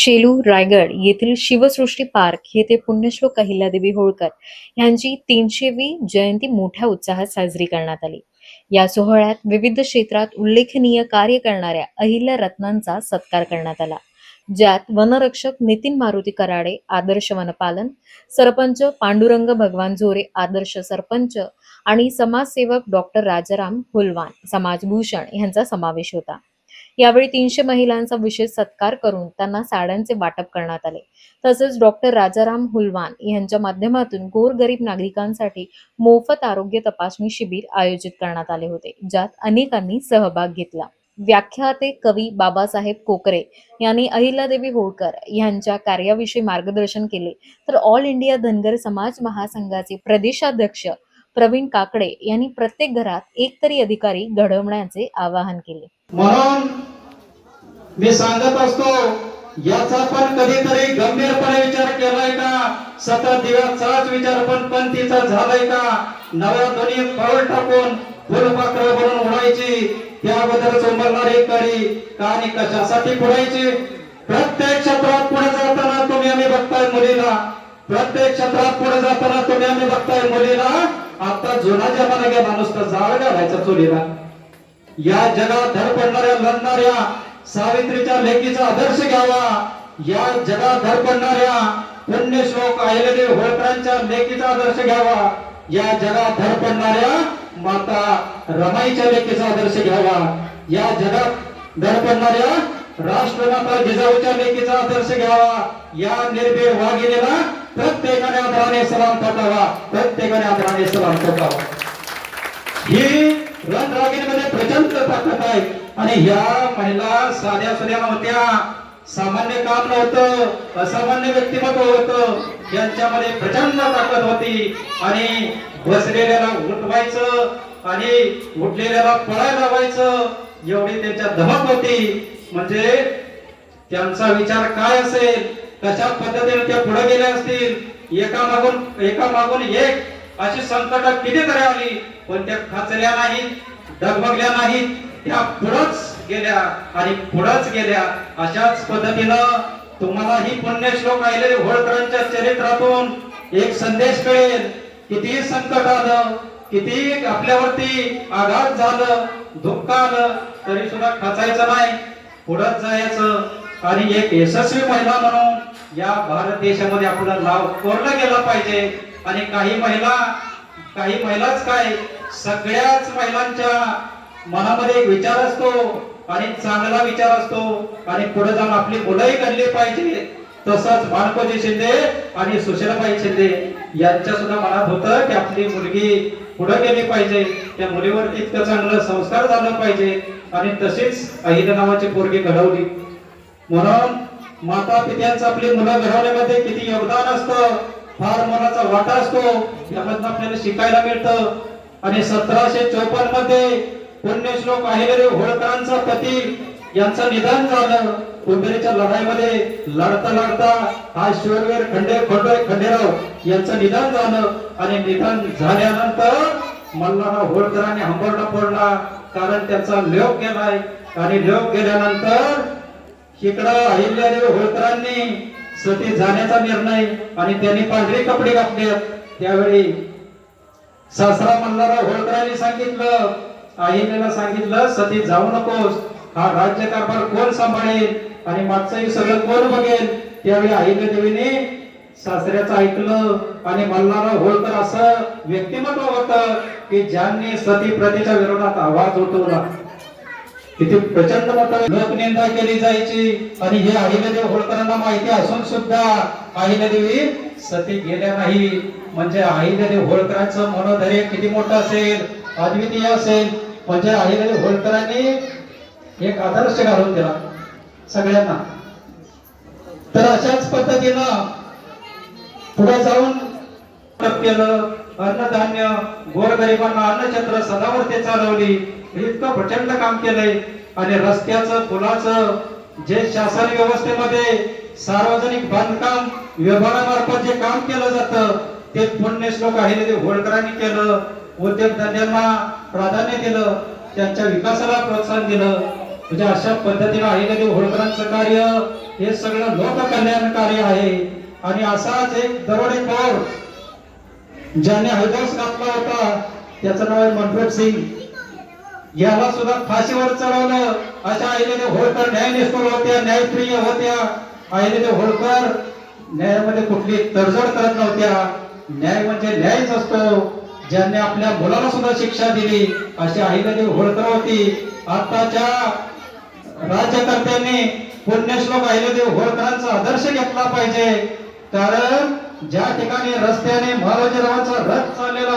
शेलू, रायगड येथील शिवसृष्टी पार्क येथे पुण्यश्लोक अहिल्यादेवी होळकर यांची 300वी जयंती मोठ्या उत्साहात साजरी करण्यात आली. या सोहळ्यात विविध क्षेत्रात उल्लेखनीय कार्य करणाऱ्या अहिल्या रत्नांचा सत्कार करण्यात आला, ज्यात वनरक्षक नितीन मारुती कराडे आदर्श वनपालन, सरपंच पांडुरंग भगवान झोरे आदर्श सरपंच आणि समाजसेवक डॉक्टर राजाराम हुलवान समाजभूषण यांचा समावेश होता. यावेळी 300 महिलांचा विशेष सत्कार करून त्यांना साड्यांचे वाटप करण्यात आले. तसेच डॉक्टर राजाराम हुलवान यांच्या माध्यमातून गोरगरीब नागरिकांसाठी मोफत आरोग्य तपासणी शिबिर आयोजित करण्यात आले होते, ज्यात अनेकांनी सहभाग घेतला. व्याख्याते कवी बाबासाहेब कोकरे यांनी अहिल्यादेवी होळकर यांच्या कार्याविषयी मार्गदर्शन केले, तर ऑल इंडिया धनगर समाज महासंघाचे प्रदेशाध्यक्ष प्रवीण काकडे यांनी प्रत्येक घरात एक तरी अधिकारी घडवण्याचे आवाहन केले. म्हणून मी सांगत असतो, याचा पण कधीतरी गंभीरपणे विचार केलाय का? सतत दिवसाचाच विचार पण पंथीचा झालाय का? नव्या दुनियेत पाऊल टाकून फुलपाखरं बनून उडायची, त्याबद्दल उमलणारी करी आणि कशासाठी पुढायची? प्रत्येक क्षेत्रात पुढे जाताना तुम्ही आम्ही बघताय मुलीला, प्रत्येक क्षेत्रात पुढे जाताना तुम्ही आम्ही बघताय मुलीला. आता जुना जमाना गेला, नुसतं जाळ घालायचा चुलीला. या जगात धडपडणाऱ्या लढणाऱ्या सावित्रीच्या लेकीचा आदर्श घ्यावा. या जगात धडपडणाऱ्या पुण्यश्लोक अहिल्यादेवी होळकरांच्या लेकीचा आदर्श घ्यावा. या जगात धडपडणाऱ्या माता रमाईच्या लेकीचा आदर्श घ्यावा. या जगात धडपडणाऱ्या राष्ट्रमाता जिजाऊच्या लेकीचा आदर्श घ्यावा. या निर्भीड वाघिणीला प्रत्येकाने आदराने सलाम ठोकावा, प्रत्येकाने आदराने सलाम ठोकावा. ही रणरागिणीमध्ये प्रचंड ताकद आहे. आणि ह्या महिला साध्या सुध्या नव्हत्या, सामान्य काम नव्हतं, असामान्य व्यक्तिमत्व होतं. यांच्यामध्ये प्रचंड ताकद होती. आणि बसलेल्याला उठवायचं आणि उठलेल्याला पळायला लावायचं, एवढी त्यांच्या धमक होती. म्हणजे त्यांचा विचार काय असेल, कशा पद्धतीने त्या पुढे गेल्या असतील. एकामागून एक अशी संकट कितीतरी आली, पण त्या खाचल्या नाहीत, डगमगल्या नाहीत, त्या पुढंच गेल्या आणि पुढंच गेल्या. अशाच पद्धतीनं तुम्हाला ही पुण्यश्लोक अहिल्यादेवी होळकरांच्या चरित्रातून एक संदेश कळेल. किती संकट आलं, किती आपल्यावरती आघात झालं, दुःख आलं, तरी सुद्धा खचायचं नाही, पुढंच जायचं. आणि एक यशस्वी महिला म्हणून या भारत देशामध्ये आपलं नाव कोरलं गेलं पाहिजे. आणि काही महिलाच काय, सगळ्याच महिलांच्या मनामध्ये एक विचार असतो आणि चांगला विचार असतो आणि पुढे जाऊन आपली मुलंही घडली पाहिजे. तसंच भानकोजी शिंदे आणि सुशीलाबाई शिंदे यांच्या सुद्धा मनात होतं की आपली मुलगी पुढे गेली पाहिजे, त्या मुलीवर इतकं चांगलं संस्कार झालं पाहिजे. आणि तशीच अहिल्या नावाची पोरगी घडवली. म्हणून माता पित्यांचं आपली मुलं घडवण्यामध्ये किती योगदान असतं, फार मोलाचा वाटा असतो, यामधून आपल्याला शिकायला मिळतं. आणि 1754 मध्ये पुण्यश्लोक अहिल्यादेवी होळकरांचा पती यांचं निधन झालं. कुंभेरीच्या लढाईमध्ये लढता हा शूरवीर खंडेराव यांचं निधन झालं. आणि निधन झाल्यानंतर मल्हारराव होळकरांनी हंबरडा फोडला, कारण त्यांचा लोक गेलाय. आणि लोक गेल्यानंतर इकडं अहिल्यादेवी होळकरांनी सती जाण्याचा निर्णय, आणि त्यांनी पांढरे कपडे घातले. त्यावेळी सासरा मल्हारराव होळकरांनी सांगितलं, अहिल्याला सांगितलं, सती जाऊ नकोस, हा राज्यकारभार कोण सांभाळेल आणि मागचंही सगळं कोण बघेल. त्यावेळी अहिल्यादेवीने सासऱ्याचं ऐकलं. आणि मल्हारराव होळकर असं व्यक्तिमत्व होतं की ज्यांनी सती प्रथेच्या विरोधात आवाज उठवला. किती प्रचंड मोठं लोकनिंदा केली जायची. आणि हे अहिल्यादेवी होळकरांना माहिती असून सुद्धा अहिल्यादेवी सती गेल्या नाही. म्हणजे अहिल्यादेवी होळकरांचं मनोधैर्य किती मोठं असेल, अद्वितीय असेल. म्हणजे अहिल्यादेवी होळकरांनी एक आदर्श घालून दिला सगळ्यांना. तर अशाच पद्धतीनं पुढे जाऊन केलं. अन्नधान्य गोरगरिबांना अन्नछत्र सदावर्ती चालवली. इतकं प्रचंड काम केलंय. आणि रस्त्याचं, पुलाचं जे शासन व्यवस्थेमध्ये सार्वजनिक बांधकाम विभागामार्फत जे काम केलं जातं, ते पुण्यश्लोक अहिल्यादेवी होळकरांनी केलं. उद्योगधंद्यांना प्राधान्य दिलं, त्यांच्या विकासाला प्रोत्साहन दिलं. म्हणजे अशा पद्धतीने अहिल्यादेवी होळकरांचं कार्य हे सगळं लोककल्याणकारी आहे. आणि असाच एक दरोडेखोर ज्याने हौदोस घातला होता त्याचं नाव आहे मनप्रीत सिंग, याला सुद्धा फाशीवर चढवलं. अशा अहिल्यादेवी होळकर न्यायनिष्ठुर होत्या, न्यायप्रिय होत्या. अहिल्यादेवी होळकर न्यायामध्ये कुठली तडजोड करत नव्हत्या. न्याय म्हणजे न्यायच असतो. ज्यांनी आपल्या मुलाला सुद्धा शिक्षा दिली अशी अहिल्यादेवी होळकर होती. आताच्या राज्यकर्त्यांनी पुण्यश्लोक अहिल्यादेवी होळकरांचा आदर्श घेतला पाहिजे. कारण ज्या ठिकाणी रस्त्याने महाराजांचा रथ चाललेला